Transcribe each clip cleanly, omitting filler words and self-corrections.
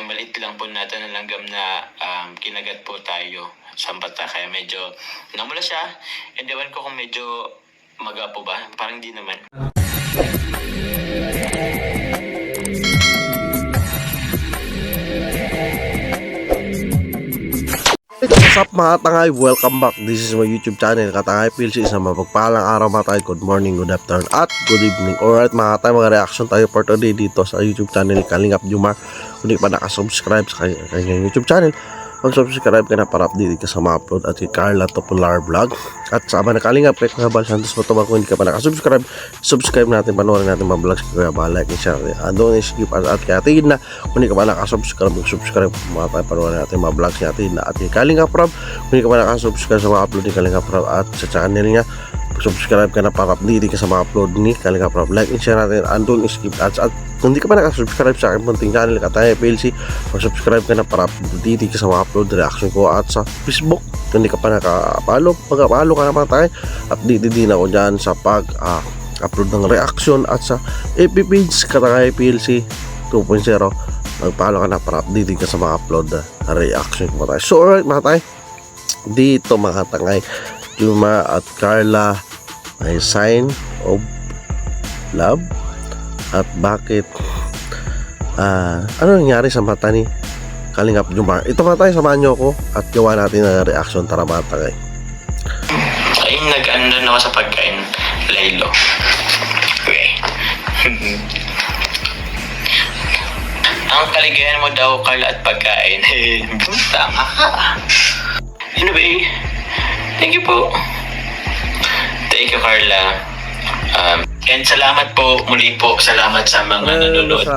yung maliit lang po natin na langgam na kinagat po tayo sa bata. Kaya medyo namula siya. And ewan ko kung medyo maga po ba? Parang di naman. What's up mga tangay? Welcome back. This is my YouTube channel, Katangay PLC. Isang mapagpalang araw mga tayo. Good morning, good afternoon, at good evening. Alright mga tayo, mga reaction tayo for today dito sa YouTube channel ni Kalingap Jomar. Kung di pa nakasubscribe sa kanyang YouTube channel, mag-subscribe ka na para update ka sa mga upload at si Carla Topular Vlog. At sa ama na Kalingap, kay Kuya Bal Santos Matubang. Kung hindi ka pa nakasubscribe, subscribe natin, panoorin natin mga vlogs kay Kuya Bal, like and share natin. Doon skip at kaya tingin na. Kung hindi ka pa nakasubscribe, mag-subscribe mga tayo, panoorin natin mga vlogs natin at kay Kalingap Rob. Kung hindi ka pa nakasubscribe sa mga upload ni Kalingap Rob at sa channel niya, subscribe ka na para update ka sa mga upload ni Kalingap Rob. Like and share natin, andun skip ads. At kung hindi ka pa nakasubscribe sa aking munting channel, Katangay PLC, mag-subscribe ka na para update ka sa mga upload, reaction ko at sa Facebook. Kung hindi ka pa nakapalo, pag-apalo ka naman tayo, update din ako dyan sa pag-upload ng reaction at sa FB page Katangay PLC 2.0. Magpalo ka na para update ka sa mga upload reaction ko tayo. So alright mga tayo, dito mga Tangay Jomar at Carla may sign of love. At bakit ano nangyari sa mata ni Kalingap Jomar? Ito mga tayo, samahan nyo ako at gawa natin ang reaction. Tara mga Tangay. Ayun, nag-ano na ako sa pagkain, Laylo. Okay. Ang kaligayahan mo daw, Carla, at pagkain. Tama ka. Anyway, thank you po. Thank you, Carla. And salamat po, muli po, salamat sa mga nanonood.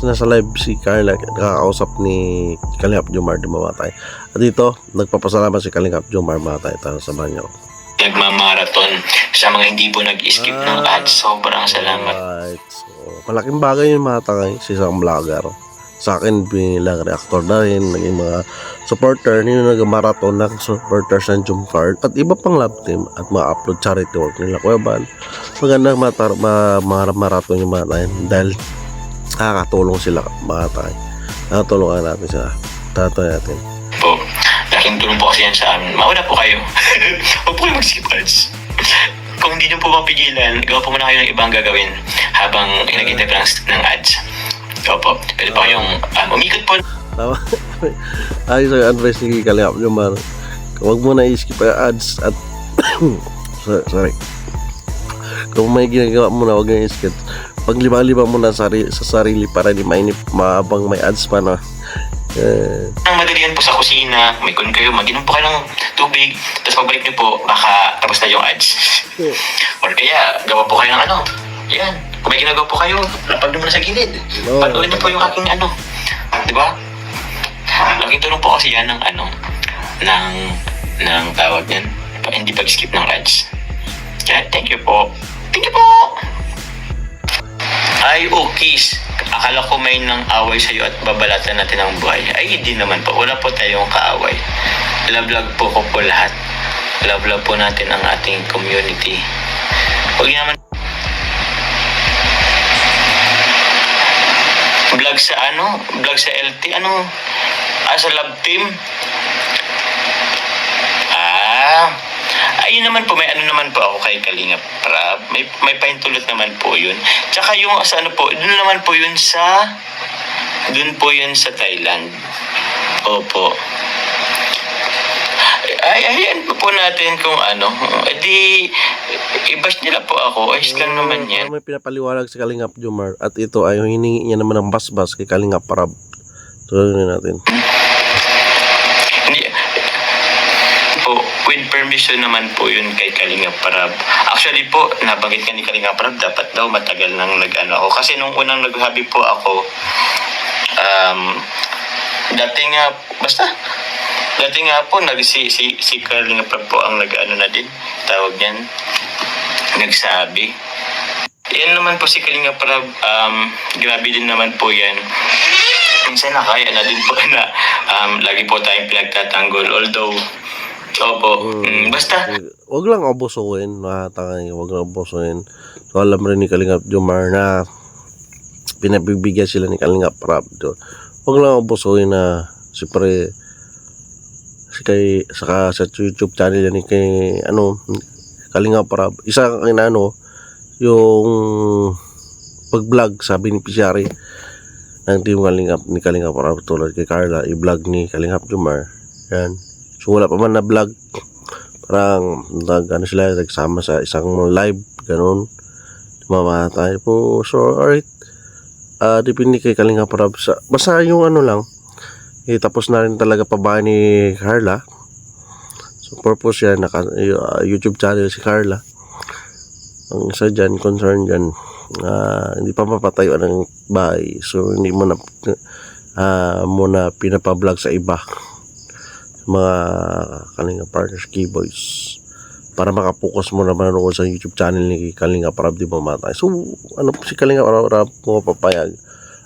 Nasa live si Carla, nakakausap ni Kalingap Jomar, di mga tayo. At dito, nagpapasalamat si Kalingap Jomar, mga tayo. Tara, sabahan niyo. Nagmamarathon sa mga hindi po nag-skip ng ads. Sobrang salamat. Right. So, malaking bagay yung mga Tangay sa isang vlogger. Sa akin bilang reactor na rin, naging mga supporter nila, nag-marathon ng supporters ng Jomar at iba pang love team at mga upload charity work nila. Kuya Bal, magandang marathon yung mga tayo dahil nakakatulong sila mga tayo. Nakatulungan natin sila. Tatoy natin po, laking tulong po kasi yan sa amin. Mauna po kayo. Huwag po kayo mag-skip ads. Kung hindi nyo po mapigilan, gawa po muna kayo ng ibang gagawin habang nag-intip ng ads. Opo, pwede pa kayong umikot po. Tama. Ay, so advice ni Kalingap Jomar, huwag mo na i-skip ang ads at sorry. Kung may ginagawa mo na, huwag na i-skip. Paglima-lima mo na sa sarili para di mainip maabang may ads pa na. Ang madalian po sa kusina, may kun kayo, mag-inom po kayo ng tubig, tapos pagbalik nyo po, baka tapos na yung ads. Or kaya, gawa po kayo ng yan. Kung may ginagawa po kayo, lapag naman sa gilid. Patuloy niyo po yung aking di ba? Laking tulong po kasi yan ng ng tawag yan. Hindi pag-skip ng ads. Kaya, thank you po. Thank you po! Ay, Kiss. Akala ko may nang away sa'yo at babalatan natin ang buhay. Ay, hindi naman po. Wala po tayong kaaway. Love po ko po lahat. Love po natin ang ating community. Huwag naman vlog sa LT, sa love team. Ayun naman po, may naman po ako kay Kalingap Rob. May paintulot naman po yun. Tsaka yung doon naman po yun sa Thailand. Opo. Ayan po natin kung i-bash nila po ako. Ayos lang naman yan. May pinapaliwanag si Kalingap Jomar at ito ay hiningi niya naman ng bas-bas kay Kalingap Rob. Tuloy natin. Po, with permission naman po yun kay Kalingap Rob. Actually po, nabanggit ka ni Kalingap Rob, dapat daw matagal nang ako. Kasi nung unang naghabi po ako, dati nga po, si Kalingap Rob po ang na din, tawag niyan, nagsabi. Yan naman po si Kalingap Rob, grabe din naman po yan. Minsan nakaya na din po na lagi po tayong pinagtatanggol. Although, basta. Huwag lang abusuin, mga Tangay, huwag lang abusuin. So alam rin ni Kalingap Jomar na pinagbibigyan sila ni Kalingap Rap. Huwag lang abusuhin na siyempre saka sa YouTube channel yan ni kay Kalingap Rap. Isa ang yung pag-vlog sa beneficiary ng team Kalingap ni Kalingap Rap tulad kay Carla, i-vlog ni Kalingap Jomar. Yan. So wala pa man na vlog. Parang sila nagsama sa isang live ganun. Mamatay po. So alright. Depende kay Kalingap Rap basta yung lang tapos na rin talaga pabahay ni Carla. So purpose yan YouTube channel si Carla. Ang isa dyan, concern dyan, hindi pa mapatayo ng bahay. So hindi mo na pinapablog sa iba, mga Kalingap partners, keyboys, para makapokus mo na manonood sa YouTube channel ni Kalingap Rap, di mamatay. So si Kalingap Rap mo papayag.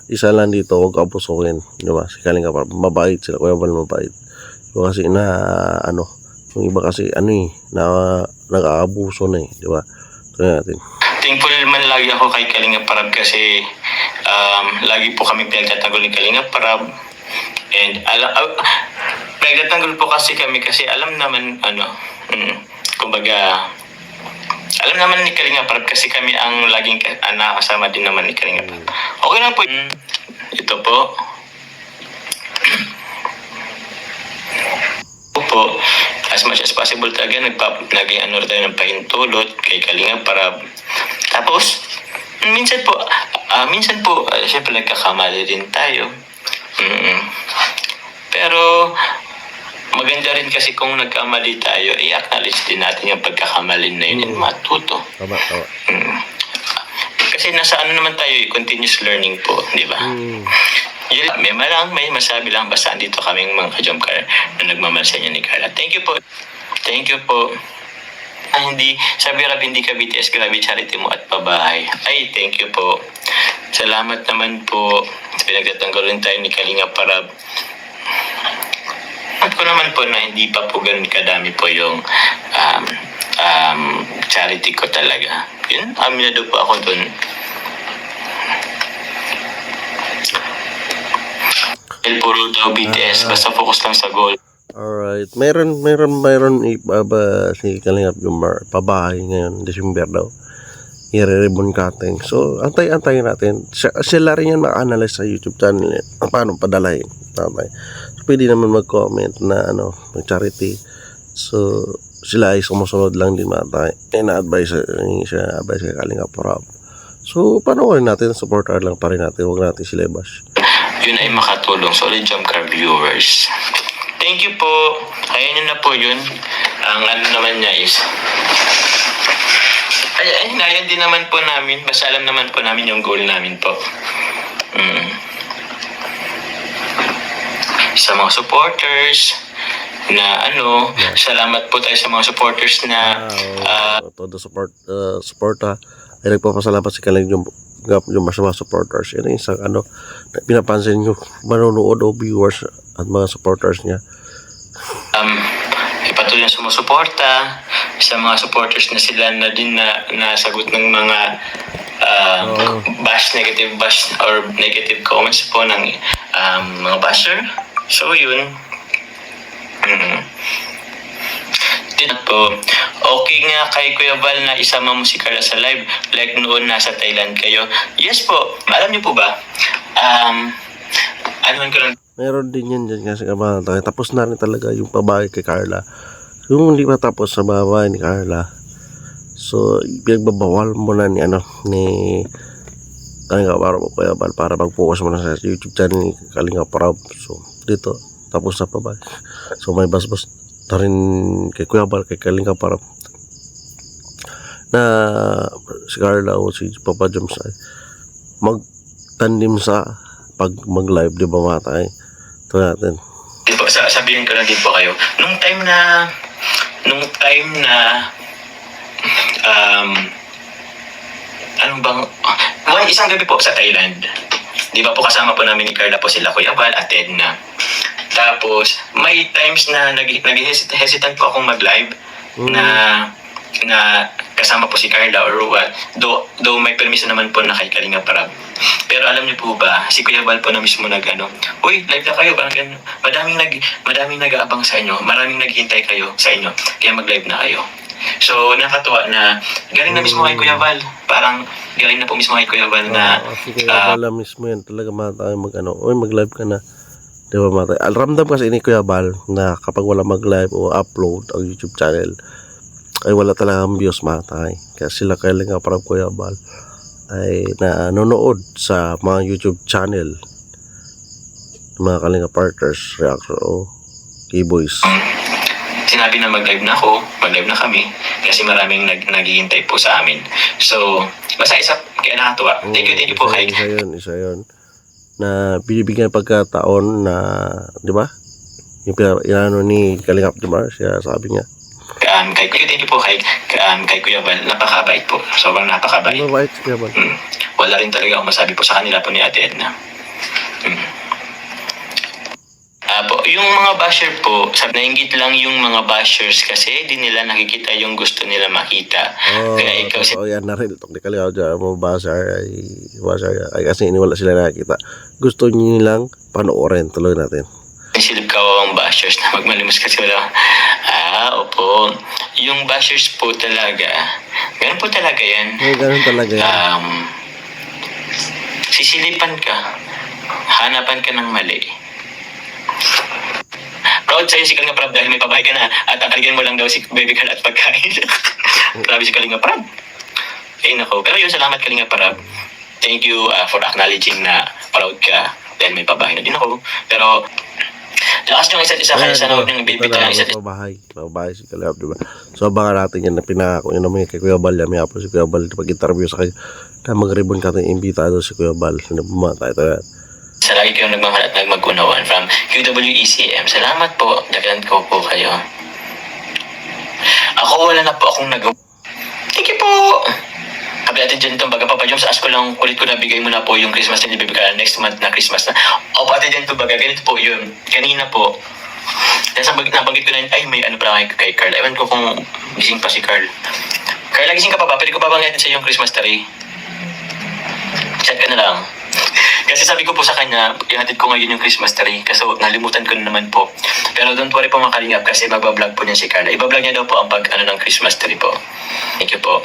Isa lang dito, huwag abusuhin, di ba? Si Kalingap Rap, mabait sila, Kuya Bal mabait. So, kasi yung iba kasi na nag-aabuso na di ba? Ito natin. Thankful man lagi ako kay Kalingap Rap kasi lagi po kami pinagtatanggol ni Kalingap Rap. And pinagtatanggol po kasi kami kasi alam naman kumbaga alam naman ni Kalingap Rap kasi kami ang laging nakasama din naman ni Kalingap Rap. Okay lang po. Ito po. As much as possible talaga naging tayo ng pahintulot kay Kalingap Rap. Tapos minsan po syempre nagkakamali din tayo. Pero maganda rin kasi kung nagkamali tayo, i-acknowledge din natin yung pagkakamali na yun and matuto. Tama. Kasi nasa naman tayo, continuous learning po, di ba? May masabi lang basta dito kaming mga ka-Jomcar na nagmamahal sa inyo ni Carla. Thank you po. Sabi Rab, hindi ka BTS, grabe charity mo at pabahay. Ay, thank you po. Salamat naman po. Pinagtatanggol rin tayo ni Kalingap Rap. At ko naman po na hindi pa po ganun kadami po yung charity ko talaga. Yun, aminado po ako dun. Puro daw BTS, basta focus lang sa goal. Alright. Meron ibaba si Kalingap Jomar. Pabahay ngayon, December daw. I-ribbon cutting. So, antayin natin. Sila rin yan ma-analyze sa YouTube channel yan. Paano padalahin. So, pwede naman mag-comment na mag-charity. So, sila ay sumusunod lang din matay. Na-advise siya kay Kalingap Rap. So, panoorin natin. Supporter lang pa rin natin. Huwag natin sila i-bash. Yun ay makatulong. Solid Jomcar viewers. Thank you po. Kaya nyo na po yun. Ang naman niya is hinayan din naman po namin. Basta alam naman po namin yung goal namin po. Sa mga supporters na salamat po tayo sa mga supporters na todo support ay nagpapasalamat si Kalingap Jomar sa mga supporters. Yan ang isang pinapansin nyo manonood o viewers at mga supporters niya. Ipatuloy na sumusuporta sa mga supporters na sila na din na nasagot ng mga bash or negative comments po ng mga basher. So yun. Po. Okay nga kay Kuya Val na isama mo si Carla sa live like noon nasa Thailand kayo. Yes po. Alam niyo po ba? Ko lang. Meron din yan dyan kasi tapos na rin talaga yung pabahay kay Carla. Yung hindi matapos sa babae ni Carla. So, pinagbabawal mo na ni Kalingap Rap o Kuya Val para mag-focus mo na sa YouTube channel ni Kalingap Rap. So, dito, tapos na pabahay. So, may basbas na rin kay Kuya Val, kay Kalingap Rap na si Carla o si Papa Joms ay mag-tandim sa pag mag-live, di ba matay? Ito natin. Sabihin ko lang din po kayo, nung time na isang gabi po sa Thailand, di ba po kasama po namin ni Carla po sila Kuya Val at Edna. Tapos may times na nag-hesitant po akong mag-live na kasama po si Carla or what. Though may permission naman po na kay Kalinga Prab. Pero alam niyo po ba, si Kuya Bal po na mismo uy, live na kayo, parang ganun. Madaming nag-aabang sa inyo, maraming naghihintay kayo sa inyo, kaya mag-live na kayo. So, nakakatuwa na galing na mismo kay Kuya Val. Parang galing na po mismo kay Kuya Val na si Kuya Bal mismo yan talaga matay mag-live ka na, di ba matay. Ramdam kasi ni Kuya Bal na kapag wala mag-live o upload ang YouTube channel ay wala talagang views matay. Kaya sila Kalinga Prab, Kuya Bal ay nanonood sa mga YouTube channel, mga Kalinga partners, reaction o K-Boys. sinabi na mag-live na kami kasi maraming naghihintay po sa amin. So, basta kaya nakatuwa. Thank you po kay... Isa yun. Na binibigyan pagkataon na, di ba? Yung inano ni Kalingap, di ba? Siya sabi niya. Thank you po kay Kuya Val. Napakabait po. Sobrang napakabait. Mabait si Kuya Val. Wala rin talaga akong masabi po sa kanila po ni Ate Edna. Yung mga basher po, nainggit lang yung mga bashers kasi di nila nakikita yung gusto nila makita. Kaya ikaw yan na rin. Itong di Kalingap dyan, mga basher ay kasi iniwala sila nakikita. Gusto nilang panoorin. Tuloy natin. Silip kawawang bashers na magmalimos kasi wala. Opo. Yung bashers po talaga, ganun po talaga yan. Ganun talaga yan. Sisilipan ka. Hanapan ka ng mali. Proud sa'yo si Kalinga Prab dahil may pabahay ka na at tataligyan mo lang daw si Baby Carl at pagkain. Grabe si Kalinga Prab. Nako. Pero yun, salamat Kalinga Prab. Thank you for acknowledging na proud ka dahil may pabahay na din ako. Pero lakas yung isa't isa kaya sa nawag ng baby tayo isa't isa. Pabahay si Kalingap, diba? So abangan natin yan na pinakako yun naman kay Kuya Bal. May hapon si Kuya Bal pag-interview sa kanya na mag-ribbon ka ng imbitado si Kuya Bal. Bumata ito yan. Sa lagi kayong nagmamahal at nagmagkunawan from QWECM. Salamat po. Dakilan ko po kayo. Ako wala na po akong nagawa. Thank you po. Sabi natin dyan itong baga, Papa Joms, ask ko lang kulit ko na bigay mo na po yung Christmas na Baby Carl next month na Christmas na. Opo, ate dyan ito baga, ganito po yun. Kanina po, nabanggit ko na yun, ay may ano pala kay Carl. Ewan ko kung gising pa si Carl. Carl, gising ka pa ba? Pwede ko pa bang natin sa yung Christmas tree? Chat ka na lang. Kasi sabi ko po sa kanya, ihatid ko ngayon yung Christmas tree. Kasi nalimutan ko na naman po. Pero don't worry po mga Kalingap kasi magbablog po niya si Carla. Ibablog niya daw po ang ng Christmas tree po. Thank you po.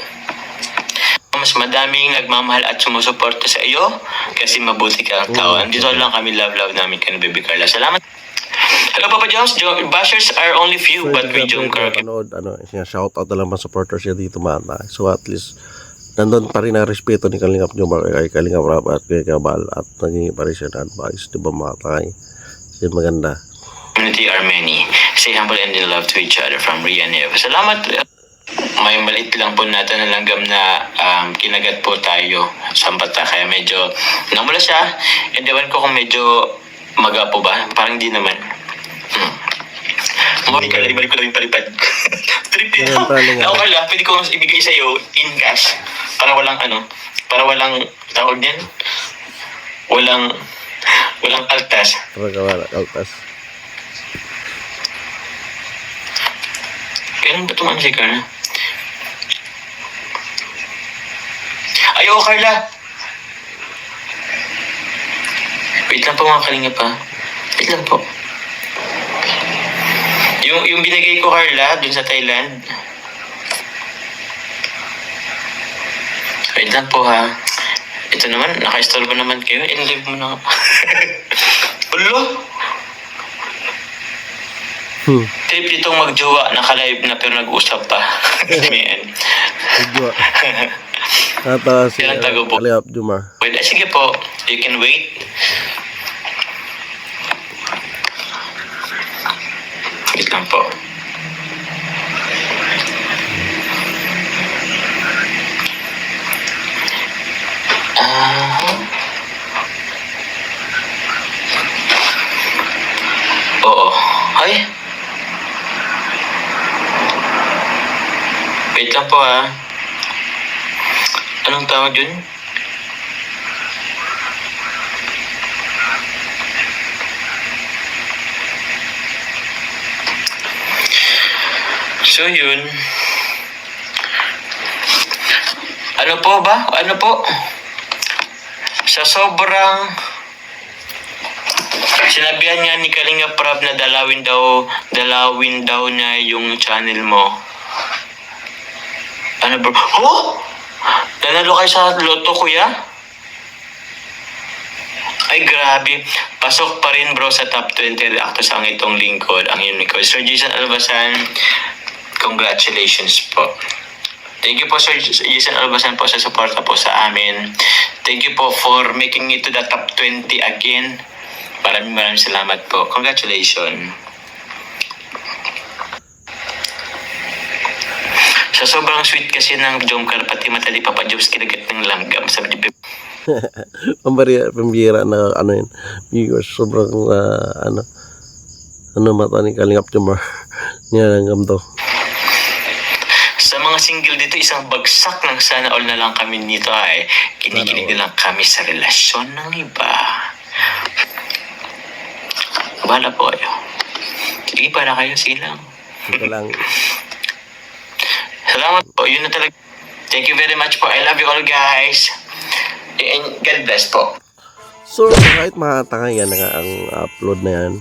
Mas madaming nagmamahal at sumusuporta sa iyo kasi mabuti kang tao. Andito lang kami, love namin ka Baby Carla. Salamat. Hello Papa Jones, bashers are only few but we joke. Shout out na lang mga supporters niya dito mata. So at least nandun pa rin ang respeto ni Kalingap Jomar kay Kalingap Prab at kay Kabal at naging pa rin siya na advice, di ba mga takay? Yan maganda. Community are many. Stay humble and in love to each other from Rian Eva. Salamat. May maliit lang po natin na langgam na kinagat po tayo sa bata kaya medyo namula siya. And ewan ko kung medyo maga po ba? Parang di naman. Ibalik ko lang yung palipad. Trip din. Ako Carla, pwede ko ibigay sa'yo in cash. Para walang tawag niyan. Walang altas. Walang altas. Kailan ba itong si Carla? Ay, Carla! Wait lang po mga Kalingap pa. Wait lang po. Yung binigay ko Carla dun sa Thailand. Wait lang po ha. Ito naman, naka-istorbo naman kayo. In-live mo na. Ulo! Trip itong mag-jowa, naka-live na pero nag-usap pa. Mag-jowa. Tata si Kalingap Jomar. Wait, sige po. You can wait. Wait lang po. Oo. Ay. Wait lang po ha. Anong tawag yun? So yun. Ano po ba? Ano po? Sa sobrang sinabihan nga ni Kalinga Prab na dalawin daw niya yung channel mo. Ano bro? Oh! Nanalo kayo sa loto, kuya? Ay, grabe. Pasok pa rin bro sa top 20 reactors ang itong lingkod, ang unicorn. Sir Jason Albasan, congratulations po. Thank you po Sir Jason Albasan po sa suporta po sa amin. Thank you po for making it to the top 20 again. Maraming salamat po. Congratulations. Sa sobrang sweet kasi ng Jomcar, pati matali Papa Jobs kinagat ng langgam. Sabi ni Pambira na ano yun, viewers, sobrang mata ni Kalingap Jomar. Nilalanggam to. Sa mga single dito, isang bagsak ng sana all na lang kami nito ay kinikinig na lang kami sa relasyon ng iba. Wala po kayo. Sige, para kayo silang. Ito lang. Salamat po. Yun na talaga. Thank you very much po. I love you all guys. And God bless po. So, kahit mga tanga yan nga ang upload na yan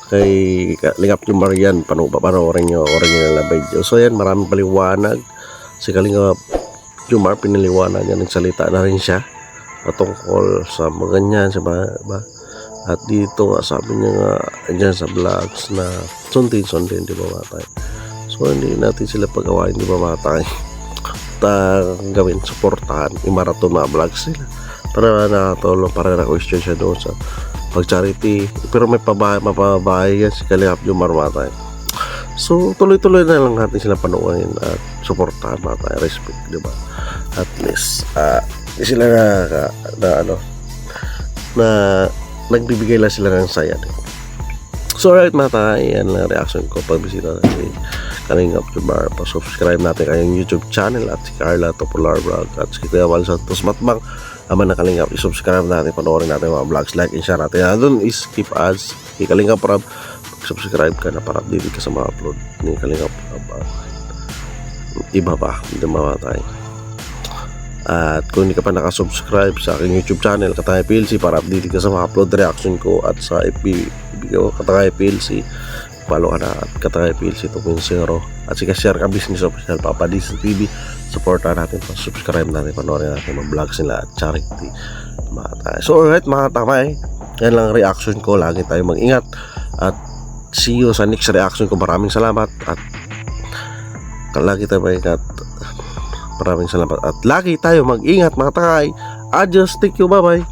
kay Kalingap Jomar yan, panoorin nyo na video. So yan, maraming paliwanag. Si Kalingap Jomar, pinaliwanag niya, nagsalita na rin siya patungkol sa mga ganyan, sa ba? At dito nga, sabi niya nga dyan sa vlogs na sundin, di ba mga tayo? So hindi natin sila pagawain, di ba mga tayo? Gawin, supportahan, i-marathon mga vlogs sila para nakatulong, para na-question siya doon sa pag-charity. Pero may mapabahay yan si Kalingap Jomar mga tayo. So tuloy-tuloy na lang natin sila panuorin at supportahan mga tayo, respect, di ba? At least sila na nagbibigay lang sila ng saya. So alright mga tayo, yan lang reaction ko pag bisita natin Kalingap Jomar. Pa-subscribe natin kayong YouTube channel at si Carla Topolar Vlog at si Kuya Val Santos Matbang naman na Kalingap. I-subscribe natin, panoorin natin mga vlogs, like and share natin. Doon is keep ads kay Kalingap Prab. Subscribe ka na para update ka sa mga upload ni Kalingap Prab. Iba pa, hindi mamatay. At kung hindi ka pa nakasubscribe sa aking YouTube channel Katangay PLC, para update ka sa mga upload reaction ko, at sa FB ko Katangay PLC, follow ka na at Katangay PLC 2.0, at share ka business official Papa Disney TV. Supportan natin, subscribe natin, panoorin natin mga vlogs nila at charity mga tayo. So alright mga tamay, yan lang reaction ko. Lagi tayo mag-ingat at see you sa next reaction ko. Maraming salamat at lagi tayo mag-ingat. Maraming salamat at lagi tayo mag-ingat mga takay. Adios, thank you, bye bye.